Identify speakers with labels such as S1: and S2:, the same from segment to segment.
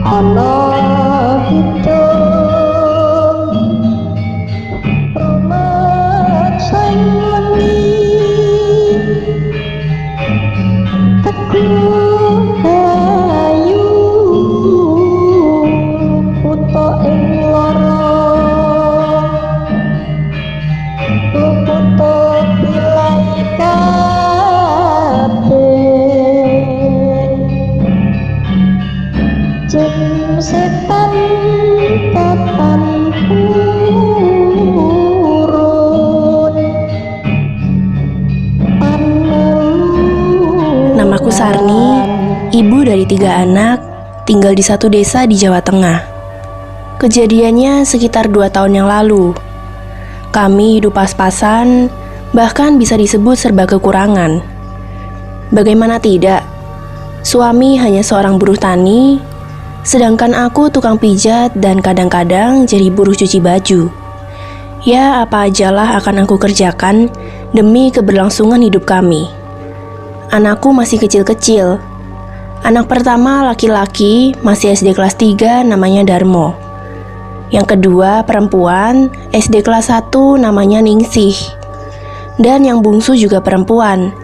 S1: ana hitung rumah sing wengi teku ayu puto ing lara puto pilai kabeh jin setan kapan purun
S2: Namaku Sarni, ibu dari 3 anak, tinggal di satu desa di Jawa Tengah. Kejadiannya sekitar 2 tahun yang lalu. Kami hidup pas-pasan, bahkan bisa disebut serba kekurangan. Bagaimana tidak? Suami hanya seorang buruh tani, sedangkan aku tukang pijat dan kadang-kadang jadi buruh cuci baju. Ya, apa ajalah akan aku kerjakan demi keberlangsungan hidup kami. Anakku masih kecil-kecil. Anak pertama laki-laki masih SD kelas 3 namanya Darmo. Yang kedua perempuan SD kelas 1 namanya Ningsih. Dan yang bungsu juga perempuan,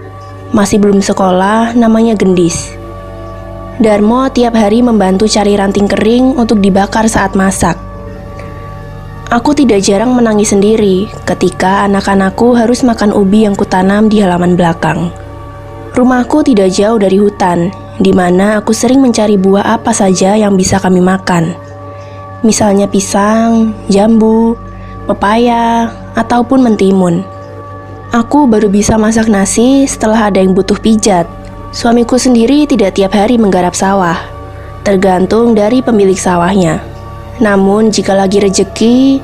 S2: masih belum sekolah namanya Gendis. Darmo tiap hari membantu cari ranting kering untuk dibakar saat masak. Aku tidak jarang menangis sendiri ketika anak-anakku harus makan ubi yang kutanam di halaman belakang. Rumahku tidak jauh dari hutan, di mana aku sering mencari buah apa saja yang bisa kami makan. Misalnya pisang, jambu, pepaya, ataupun mentimun. Aku baru bisa masak nasi setelah ada yang butuh pijat. Suamiku sendiri tidak tiap hari menggarap sawah, tergantung dari pemilik sawahnya. Namun jika lagi rejeki,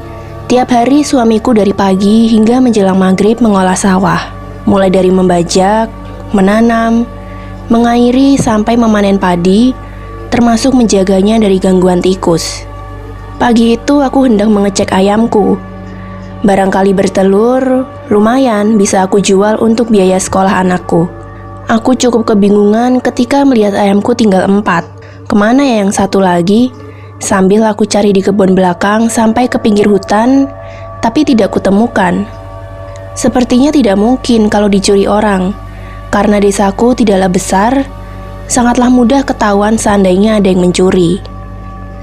S2: tiap hari suamiku dari pagi hingga menjelang maghrib mengolah sawah. Mulai dari membajak, menanam, mengairi sampai memanen padi, termasuk menjaganya dari gangguan tikus. Pagi itu aku hendak mengecek ayamku. Barangkali bertelur, lumayan bisa aku jual untuk biaya sekolah anakku. Aku cukup kebingungan ketika melihat ayamku tinggal 4. Kemana ya yang satu lagi? Sambil aku cari di kebun belakang sampai ke pinggir hutan, tapi tidak kutemukan. Sepertinya tidak mungkin kalau dicuri orang. Karena desaku tidaklah besar, sangatlah mudah ketahuan seandainya ada yang mencuri.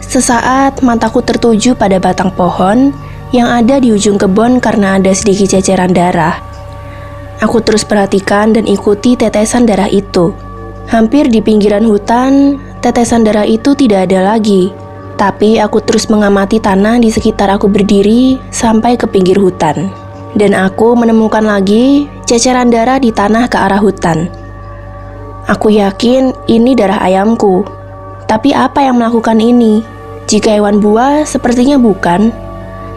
S2: Sesaat mataku tertuju pada batang pohon yang ada di ujung kebun karena ada sedikit ceceran darah. Aku terus perhatikan dan ikuti tetesan darah itu. Hampir di pinggiran hutan, tetesan darah itu tidak ada lagi. Tapi aku terus mengamati tanah di sekitar aku berdiri sampai ke pinggir hutan. Dan aku menemukan lagi ceceran darah di tanah ke arah hutan. Aku yakin ini darah ayamku. Tapi apa yang melakukan ini? Jika hewan buas, sepertinya bukan.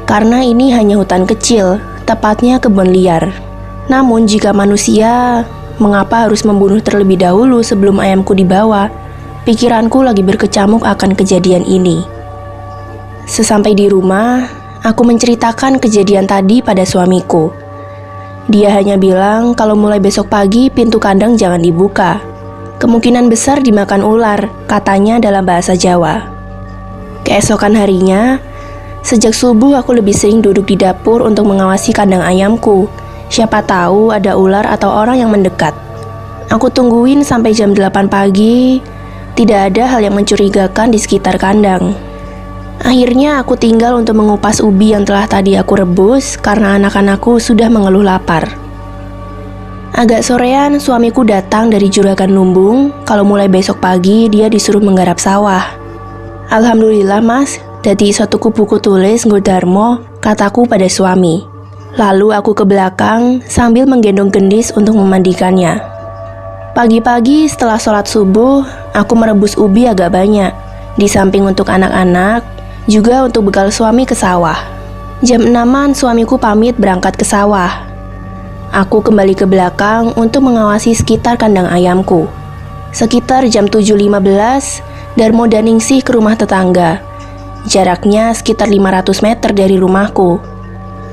S2: Karena ini hanya hutan kecil, tepatnya kebun liar. Namun jika manusia, mengapa harus membunuh terlebih dahulu sebelum ayamku dibawa? Pikiranku lagi berkecamuk akan kejadian ini. Sesampai di rumah, aku menceritakan kejadian tadi pada suamiku. Dia hanya bilang kalau mulai besok pagi pintu kandang jangan dibuka. Kemungkinan besar dimakan ular, katanya dalam bahasa Jawa. Keesokan harinya, sejak subuh aku lebih sering duduk di dapur untuk mengawasi kandang ayamku. Siapa tahu ada ular atau orang yang mendekat. Aku tungguin sampai jam 8 pagi, tidak ada hal yang mencurigakan di sekitar kandang. Akhirnya aku tinggal untuk mengupas ubi yang telah tadi aku rebus karena anak-anakku sudah mengeluh lapar. Agak sorean suamiku datang dari Juragan Lumbung kalau mulai besok pagi dia disuruh menggarap sawah. Alhamdulillah mas, dadi suatu buku tulis nggo Darmo, kataku pada suami. Lalu aku ke belakang sambil menggendong Gendis untuk memandikannya. Pagi-pagi setelah sholat subuh, aku merebus ubi agak banyak. Di samping untuk anak-anak, juga untuk bekal suami ke sawah. Jam 6-an suamiku pamit berangkat ke sawah. Aku kembali ke belakang untuk mengawasi sekitar kandang ayamku. Sekitar jam 7.15, Darmo dan Ningsih ke rumah tetangga. Jaraknya sekitar 500 meter dari rumahku.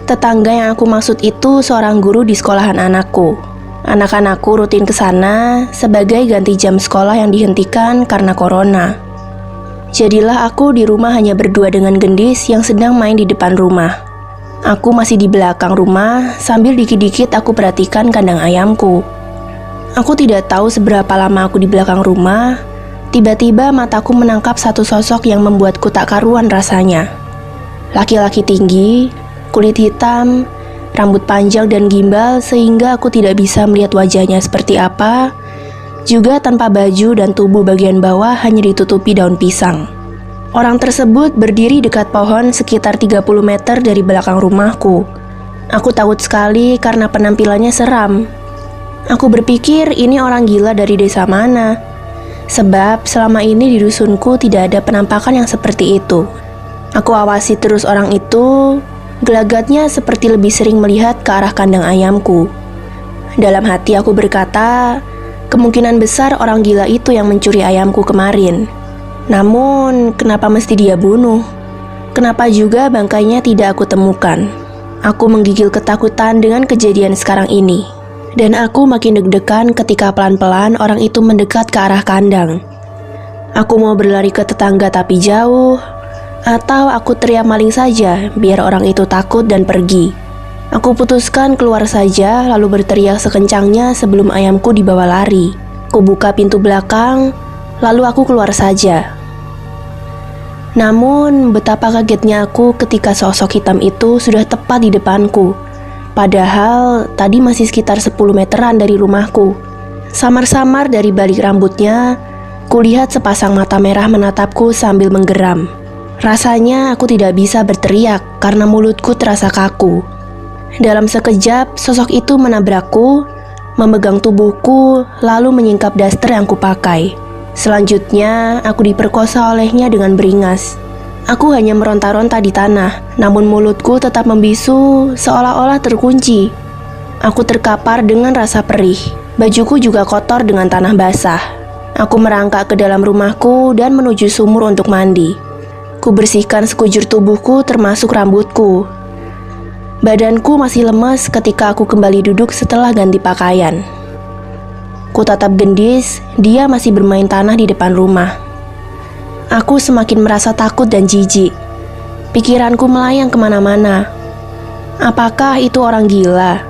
S2: Tetangga yang aku maksud itu seorang guru di sekolahan anakku. Anak-anakku rutin ke sana sebagai ganti jam sekolah yang dihentikan karena corona. Jadilah aku di rumah hanya berdua dengan Gendis yang sedang main di depan rumah. Aku masih di belakang rumah sambil dikit-dikit aku perhatikan kandang ayamku. Aku tidak tahu seberapa lama aku di belakang rumah. Tiba-tiba mataku menangkap satu sosok yang membuatku tak karuan rasanya. Laki-laki tinggi, kulit hitam, rambut panjang dan gimbal sehingga aku tidak bisa melihat wajahnya seperti apa. Juga tanpa baju dan tubuh bagian bawah hanya ditutupi daun pisang. Orang tersebut berdiri dekat pohon sekitar 30 meter dari belakang rumahku. Aku takut sekali karena penampilannya seram. Aku berpikir ini orang gila dari desa mana. Sebab selama ini di dusunku tidak ada penampakan yang seperti itu. Aku awasi terus orang itu. Gelagatnya seperti lebih sering melihat ke arah kandang ayamku. Dalam hati aku berkata, kemungkinan besar orang gila itu yang mencuri ayamku kemarin. Namun, kenapa mesti dia bunuh? Kenapa juga bangkainya tidak aku temukan? Aku menggigil ketakutan dengan kejadian sekarang ini. Dan aku makin deg-degan ketika pelan-pelan orang itu mendekat ke arah kandang. Aku mau berlari ke tetangga tapi jauh, atau aku teriak maling saja biar orang itu takut dan pergi. Aku putuskan keluar saja lalu berteriak sekencangnya sebelum ayamku dibawa lari. Ku buka pintu belakang, lalu aku keluar saja. Namun betapa kagetnya aku ketika sosok hitam itu sudah tepat di depanku. Padahal tadi masih sekitar 10 meteran dari rumahku. Samar-samar dari balik rambutnya, kulihat sepasang mata merah menatapku sambil menggeram. Rasanya aku tidak bisa berteriak karena mulutku terasa kaku. Dalam sekejap, sosok itu menabrakku, memegang tubuhku, lalu menyingkap daster yang kupakai. Selanjutnya, aku diperkosa olehnya dengan beringas. Aku hanya meronta-ronta di tanah, namun mulutku tetap membisu seolah-olah terkunci. Aku terkapar dengan rasa perih. Bajuku juga kotor dengan tanah basah. Aku merangkak ke dalam rumahku dan menuju sumur untuk mandi. Ku bersihkan sekujur tubuhku termasuk rambutku. Badanku masih lemas ketika aku kembali duduk setelah ganti pakaian. Ku tatap Gendis, dia masih bermain tanah di depan rumah. Aku semakin merasa takut dan jijik. Pikiranku melayang kemana-mana. Apakah itu orang gila?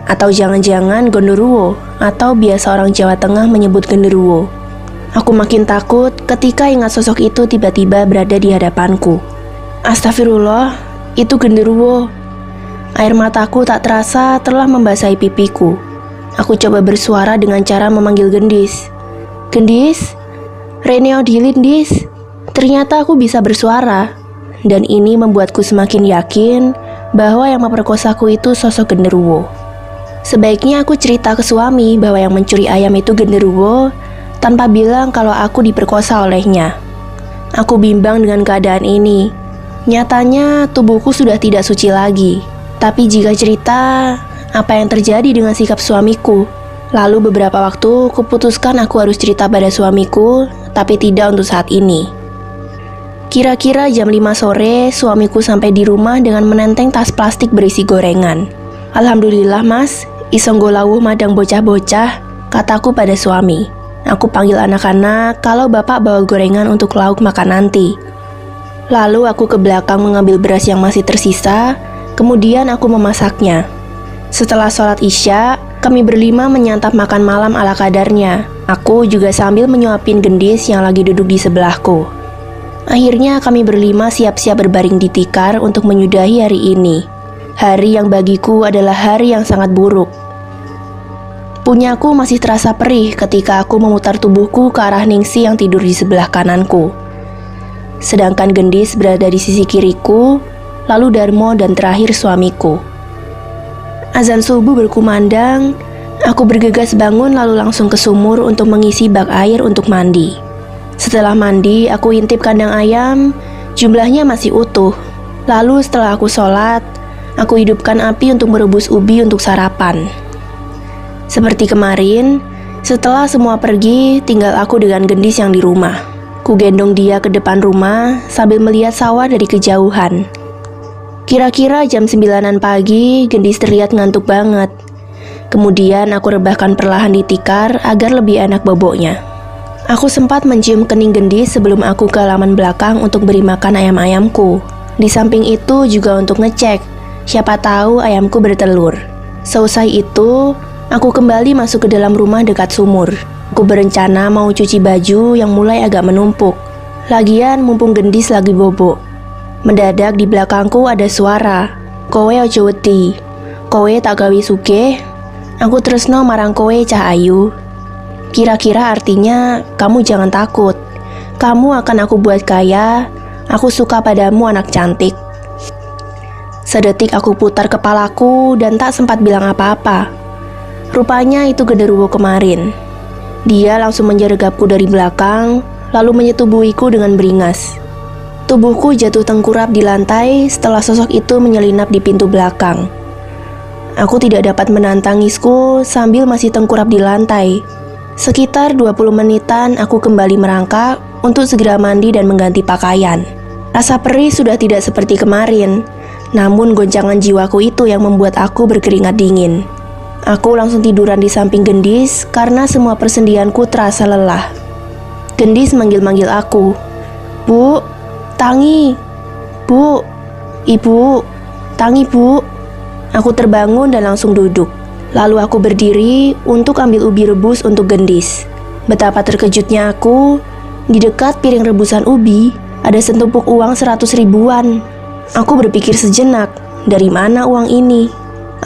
S2: Atau jangan-jangan genderuwo, atau biasa orang Jawa Tengah menyebut genderuwo. Aku makin takut ketika ingat sosok itu tiba-tiba berada di hadapanku. Astagfirullah, itu genderuwo. Air mataku tak terasa telah membasahi pipiku. Aku coba bersuara dengan cara memanggil Gendis. Gendis? Reneo dilin, Dis. Ternyata aku bisa bersuara. Dan ini membuatku semakin yakin bahwa yang memperkosaku itu sosok genderuwo. Sebaiknya aku cerita ke suami bahwa yang mencuri ayam itu genderuwo tanpa bilang kalau aku diperkosa olehnya. Aku bimbang dengan keadaan ini. Nyatanya tubuhku sudah tidak suci lagi. Tapi jika cerita, apa yang terjadi dengan sikap suamiku? Lalu beberapa waktu, kuputuskan aku harus cerita pada suamiku, tapi tidak untuk saat ini. Kira-kira jam 5 sore, suamiku sampai di rumah dengan menenteng tas plastik berisi gorengan. Alhamdulillah mas, isong golawuh madang bocah-bocah, kataku pada suami. Aku panggil anak-anak kalau bapak bawa gorengan untuk lauk makan nanti. Lalu aku ke belakang mengambil beras yang masih tersisa. Kemudian aku memasaknya. Setelah sholat isya, kami berlima menyantap makan malam ala kadarnya. Aku juga sambil menyuapin Gendis yang lagi duduk di sebelahku. Akhirnya kami berlima siap-siap berbaring di tikar untuk menyudahi hari ini. Hari yang bagiku adalah hari yang sangat buruk. Punyaku masih terasa perih ketika aku memutar tubuhku ke arah Ningsi yang tidur di sebelah kananku. Sedangkan Gendis berada di sisi kiriku, lalu Darmo dan terakhir suamiku. Azan subuh berkumandang, aku bergegas bangun lalu langsung ke sumur untuk mengisi bak air untuk mandi. Setelah mandi, aku intip kandang ayam, jumlahnya masih utuh. Lalu setelah aku sholat, aku hidupkan api untuk merebus ubi untuk sarapan. Seperti kemarin, setelah semua pergi, tinggal aku dengan Gendis yang di rumah. Ku gendong dia ke depan rumah sambil melihat sawah dari kejauhan. Kira-kira jam 9-an pagi, Gendis terlihat ngantuk banget. Kemudian aku rebahkan perlahan di tikar agar lebih enak boboknya. Aku sempat mencium kening Gendis sebelum aku ke halaman belakang untuk beri makan ayam-ayamku. Di samping itu juga untuk ngecek, siapa tahu ayamku bertelur. Seusai itu, aku kembali masuk ke dalam rumah dekat sumur. Aku berencana mau cuci baju yang mulai agak menumpuk. Lagian mumpung Gendis lagi bobok. Mendadak di belakangku ada suara, "Kowe ojo wedi. Kowe tak gawe sugih. Aku tresno marang kowe cah ayu." Kira-kira artinya, kamu jangan takut. Kamu akan aku buat kaya. Aku suka padamu anak cantik. Sedetik aku putar kepalaku dan tak sempat bilang apa-apa. Rupanya itu genderuwo kemarin. Dia langsung menjergapku dari belakang, lalu menyetubuhiku dengan beringas. Tubuhku jatuh tengkurap di lantai setelah sosok itu menyelinap di pintu belakang. Aku tidak dapat menahan tangisku sambil masih tengkurap di lantai. Sekitar 20 menitan aku kembali merangkak untuk segera mandi dan mengganti pakaian. Rasa perih sudah tidak seperti kemarin, namun goncangan jiwaku itu yang membuat aku berkeringat dingin. Aku langsung tiduran di samping Gendis karena semua persendianku terasa lelah. Gendis manggil-manggil aku. "Bu, Tangi. Bu, Ibu, Tangi bu." Aku terbangun dan langsung duduk. Lalu aku berdiri untuk ambil ubi rebus untuk Gendis. Betapa terkejutnya aku, di dekat piring rebusan ubi ada setumpuk uang 100 ribuan. Aku berpikir sejenak, dari mana uang ini?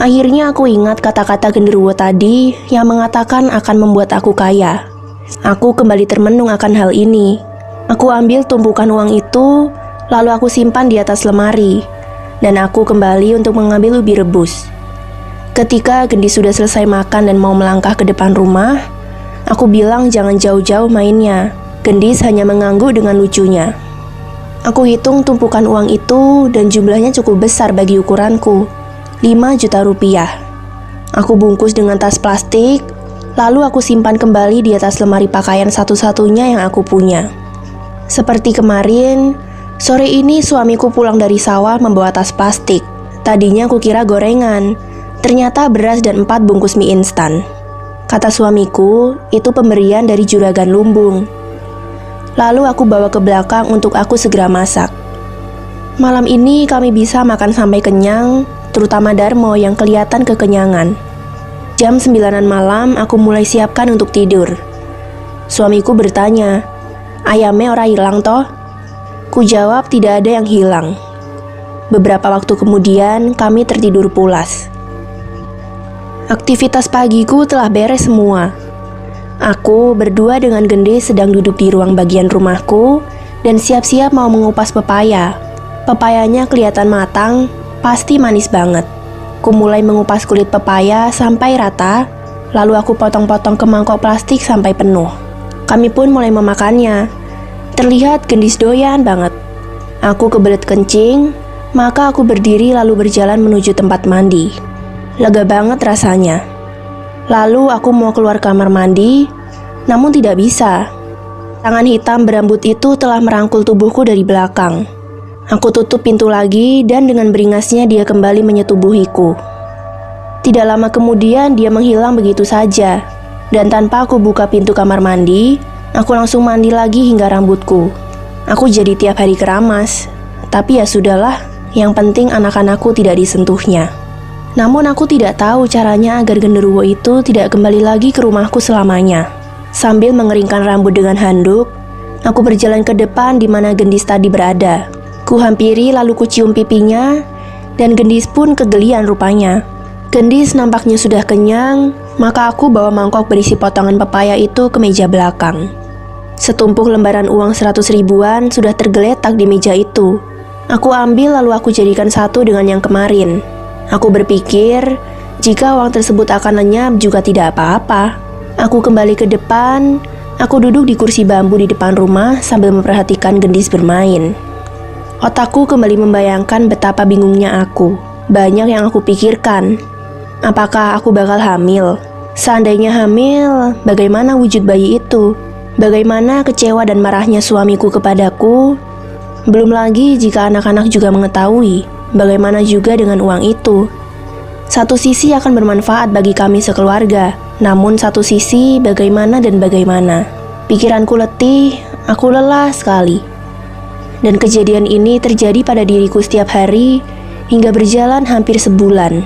S2: Akhirnya aku ingat kata-kata genderuwo tadi yang mengatakan akan membuat aku kaya. Aku kembali termenung akan hal ini. Aku ambil tumpukan uang itu, lalu aku simpan di atas lemari, dan aku kembali untuk mengambil ubi rebus. Ketika Gendis sudah selesai makan dan mau melangkah ke depan rumah, aku bilang jangan jauh-jauh mainnya. Gendis hanya mengangguk dengan lucunya. Aku hitung tumpukan uang itu dan jumlahnya cukup besar bagi ukuranku, 5 juta rupiah. Aku bungkus dengan tas plastik, lalu aku simpan kembali di atas lemari pakaian satu-satunya yang aku punya. Seperti kemarin, sore ini suamiku pulang dari sawah membawa tas plastik. Tadinya aku kira gorengan, ternyata beras dan 4 bungkus mie instan. Kata suamiku, itu pemberian dari juragan lumbung. Lalu aku bawa ke belakang untuk aku segera masak. Malam ini kami bisa makan sampai kenyang, terutama Darmo yang kelihatan kekenyangan. Jam 9 malam aku mulai siapkan untuk tidur. Suamiku bertanya, "Ayamnya ora hilang toh?" Ku jawab tidak ada yang hilang. Beberapa waktu kemudian kami tertidur pulas. Aktivitas pagiku telah beres semua. Aku berdua dengan Gendis sedang duduk di ruang bagian rumahku dan siap-siap mau mengupas pepaya. Pepayanya kelihatan matang, pasti manis banget. Ku mulai mengupas kulit pepaya sampai rata, lalu aku potong-potong ke mangkok plastik sampai penuh. Kami pun mulai memakannya. Terlihat Gendis doyan banget. Aku kebelet kencing, maka aku berdiri lalu berjalan menuju tempat mandi. Lega banget rasanya. Lalu aku mau keluar kamar mandi, namun tidak bisa. Tangan hitam berambut itu telah merangkul tubuhku dari belakang. Aku tutup pintu lagi dan dengan beringasnya dia kembali menyetubuhiku. Tidak lama kemudian dia menghilang begitu saja. Dan tanpa aku buka pintu kamar mandi, aku langsung mandi lagi hingga rambutku. Aku jadi tiap hari keramas. Tapi ya sudahlah, yang penting anak-anakku tidak disentuhnya. Namun aku tidak tahu caranya agar genderuwo itu tidak kembali lagi ke rumahku selamanya. Sambil mengeringkan rambut dengan handuk, aku berjalan ke depan di mana Gendis tadi berada. Ku hampiri lalu ku cium pipinya, dan Gendis pun kegelian rupanya. Gendis nampaknya sudah kenyang, maka aku bawa mangkok berisi potongan pepaya itu ke meja belakang. Setumpuk lembaran uang 100 ribuan sudah tergeletak di meja itu. Aku ambil lalu aku jadikan satu dengan yang kemarin. Aku berpikir, jika uang tersebut akan lenyap juga tidak apa-apa. Aku kembali ke depan, aku duduk di kursi bambu di depan rumah sambil memperhatikan Gendis bermain. Otakku kembali membayangkan betapa bingungnya aku. Banyak yang aku pikirkan. Apakah aku bakal hamil? Seandainya hamil, bagaimana wujud bayi itu? Bagaimana kecewa dan marahnya suamiku kepadaku? Belum lagi jika anak-anak juga mengetahui. Bagaimana juga dengan uang itu? Satu sisi akan bermanfaat bagi kami sekeluarga, namun satu sisi bagaimana dan bagaimana. Pikiranku letih, aku lelah sekali. Dan kejadian ini terjadi pada diriku setiap hari hingga berjalan hampir sebulan.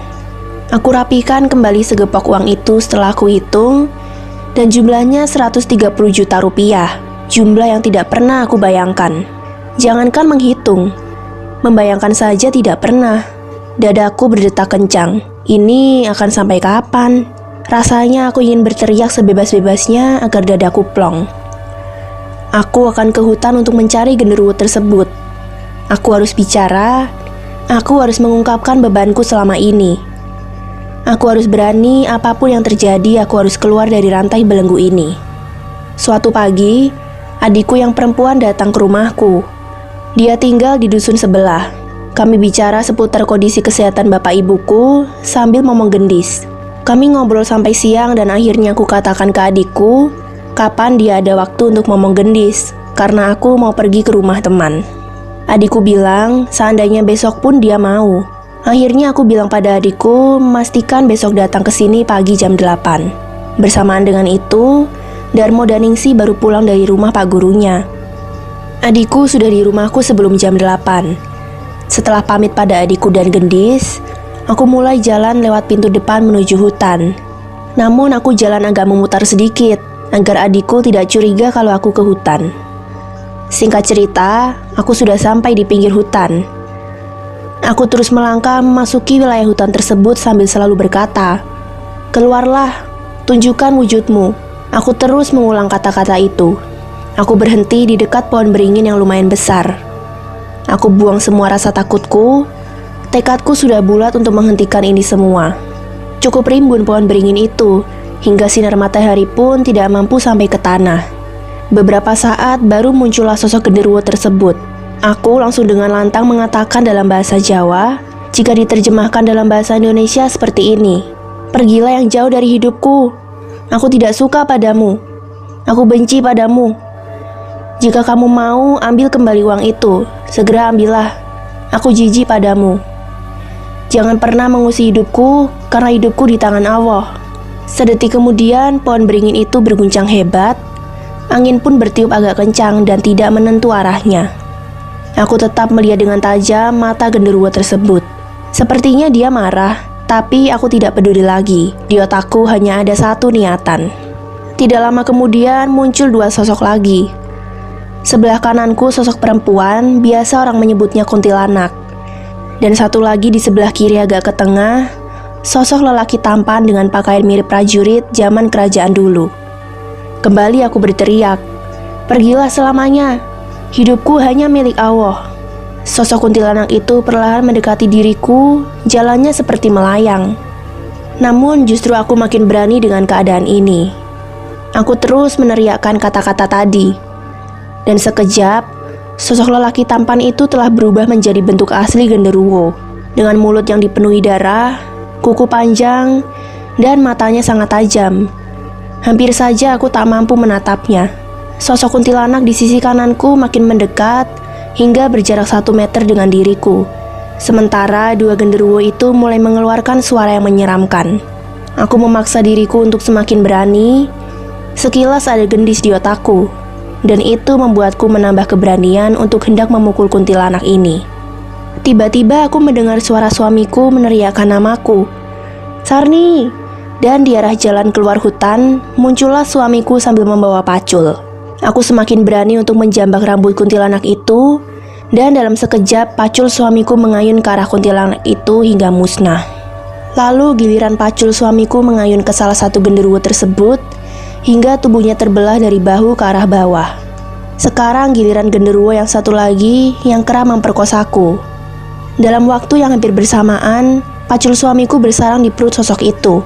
S2: Aku rapikan kembali segepok uang itu setelah aku hitung, dan jumlahnya 130 juta rupiah, jumlah yang tidak pernah aku bayangkan. Jangankan menghitung, membayangkan saja tidak pernah. Dadaku berdetak kencang. Ini akan sampai kapan? Rasanya aku ingin berteriak sebebas-bebasnya agar dadaku plong. Aku akan ke hutan untuk mencari genderuwo tersebut. Aku harus bicara, aku harus mengungkapkan bebanku selama ini. Aku harus berani, apapun yang terjadi, aku harus keluar dari rantai belenggu ini. Suatu pagi, adikku yang perempuan datang ke rumahku. Dia tinggal di dusun sebelah. Kami bicara seputar kondisi kesehatan bapak ibuku sambil ngomong gendis. Kami ngobrol sampai siang dan akhirnya aku katakan ke adikku kapan dia ada waktu untuk ngomong gendis, karena aku mau pergi ke rumah teman. Adikku bilang seandainya besok pun dia mau. Akhirnya aku bilang pada adikku memastikan besok datang ke sini pagi jam 8. Bersamaan dengan itu, Darmo dan Ningsi baru pulang dari rumah pak gurunya. Adikku sudah di rumahku sebelum jam 8. Setelah pamit pada adikku dan gendis, aku mulai jalan lewat pintu depan menuju hutan. Namun aku jalan agak memutar sedikit agar adikku tidak curiga kalau aku ke hutan. Singkat cerita, aku sudah sampai di pinggir hutan. Aku terus melangkah memasuki wilayah hutan tersebut sambil selalu berkata, "Keluarlah, tunjukkan wujudmu." Aku terus mengulang kata-kata itu. Aku berhenti di dekat pohon beringin yang lumayan besar. Aku buang semua rasa takutku. Tekadku sudah bulat untuk menghentikan ini semua. Cukup rimbun pohon beringin itu, hingga sinar matahari pun tidak mampu sampai ke tanah. Beberapa saat baru muncullah sosok genderuwo tersebut. Aku langsung dengan lantang mengatakan dalam bahasa Jawa, jika diterjemahkan dalam bahasa Indonesia seperti ini. "Pergilah yang jauh dari hidupku. Aku tidak suka padamu. Aku benci padamu. Jika kamu mau ambil kembali uang itu, segera ambillah. Aku jijik padamu. Jangan pernah mengusik hidupku, karena hidupku di tangan Allah." Sedetik kemudian, pohon beringin itu berguncang hebat. Angin pun bertiup agak kencang dan tidak menentu arahnya. Aku tetap melihat dengan tajam mata genderuwo tersebut. Sepertinya dia marah, tapi aku tidak peduli lagi. Di otakku hanya ada satu niatan. Tidak lama kemudian muncul dua sosok lagi. Sebelah kananku sosok perempuan, biasa orang menyebutnya kuntilanak. Dan satu lagi di sebelah kiri agak ke tengah, sosok lelaki tampan dengan pakaian mirip prajurit zaman kerajaan dulu. Kembali aku berteriak, "Pergilah selamanya. Hidupku hanya milik Allah." Sosok kuntilanak itu perlahan mendekati diriku, jalannya seperti melayang. Namun justru aku makin berani dengan keadaan ini. Aku terus meneriakkan kata-kata tadi. Dan sekejap, sosok lelaki tampan itu telah berubah menjadi bentuk asli genderuwo. Dengan mulut yang dipenuhi darah, kuku panjang, dan matanya sangat tajam. Hampir saja aku tak mampu menatapnya. Sosok kuntilanak di sisi kananku makin mendekat hingga berjarak 1 meter dengan diriku. Sementara dua genderuwo itu mulai mengeluarkan suara yang menyeramkan. Aku memaksa diriku untuk semakin berani. Sekilas ada gendis di otakku, dan itu membuatku menambah keberanian untuk hendak memukul kuntilanak ini. Tiba-tiba aku mendengar suara suamiku meneriakkan namaku, "Sarni!" Dan di arah jalan keluar hutan, muncullah suamiku sambil membawa pacul. Aku semakin berani untuk menjambak rambut kuntilanak itu, dan dalam sekejap pacul suamiku mengayun ke arah kuntilanak itu hingga musnah. Lalu giliran pacul suamiku mengayun ke salah satu genderuwo tersebut, hingga tubuhnya terbelah dari bahu ke arah bawah. Sekarang giliran genderuwo yang satu lagi yang kerap memperkosaku. Dalam waktu yang hampir bersamaan, pacul suamiku bersarang di perut sosok itu.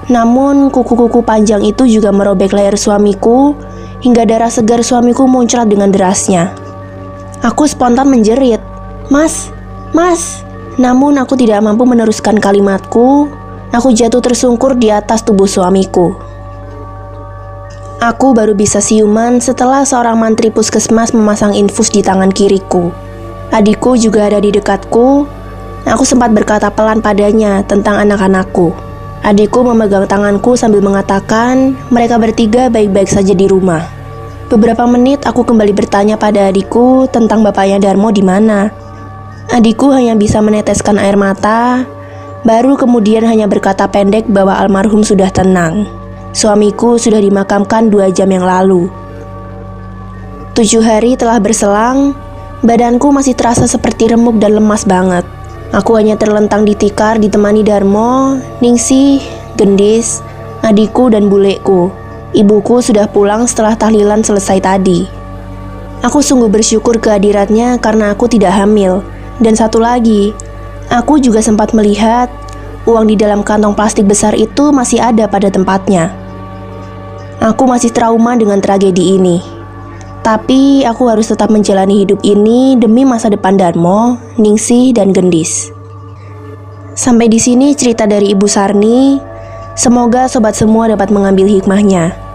S2: Namun kuku-kuku panjang itu juga merobek leher suamiku, hingga darah segar suamiku muncrat dengan derasnya. Aku spontan menjerit, "Mas, mas!" Namun aku tidak mampu meneruskan kalimatku. Aku jatuh tersungkur di atas tubuh suamiku. Aku baru bisa siuman setelah seorang mantri puskesmas memasang infus di tangan kiriku. Adikku juga ada di dekatku. Aku sempat berkata pelan padanya tentang anak-anakku. Adikku memegang tanganku sambil mengatakan mereka bertiga baik-baik saja di rumah. Beberapa menit aku kembali bertanya pada adikku tentang bapaknya Darmo di mana. Adikku hanya bisa meneteskan air mata, baru kemudian hanya berkata pendek bahwa almarhum sudah tenang. Suamiku sudah dimakamkan 2 jam yang lalu. 7 hari telah berselang, badanku masih terasa seperti remuk dan lemas banget. Aku hanya terlentang di tikar ditemani Darmo, Ningsih, Gendis, adikku dan bulekku. Ibuku sudah pulang setelah tahlilan selesai tadi. Aku sungguh bersyukur kehadirannya karena aku tidak hamil. Dan satu lagi, aku juga sempat melihat uang di dalam kantong plastik besar itu masih ada pada tempatnya. Aku masih trauma dengan tragedi ini. Tapi aku harus tetap menjalani hidup ini demi masa depan Darmo, Ningsih, dan Gendis. Sampai di sini cerita dari Ibu Sarni. Semoga sobat semua dapat mengambil hikmahnya.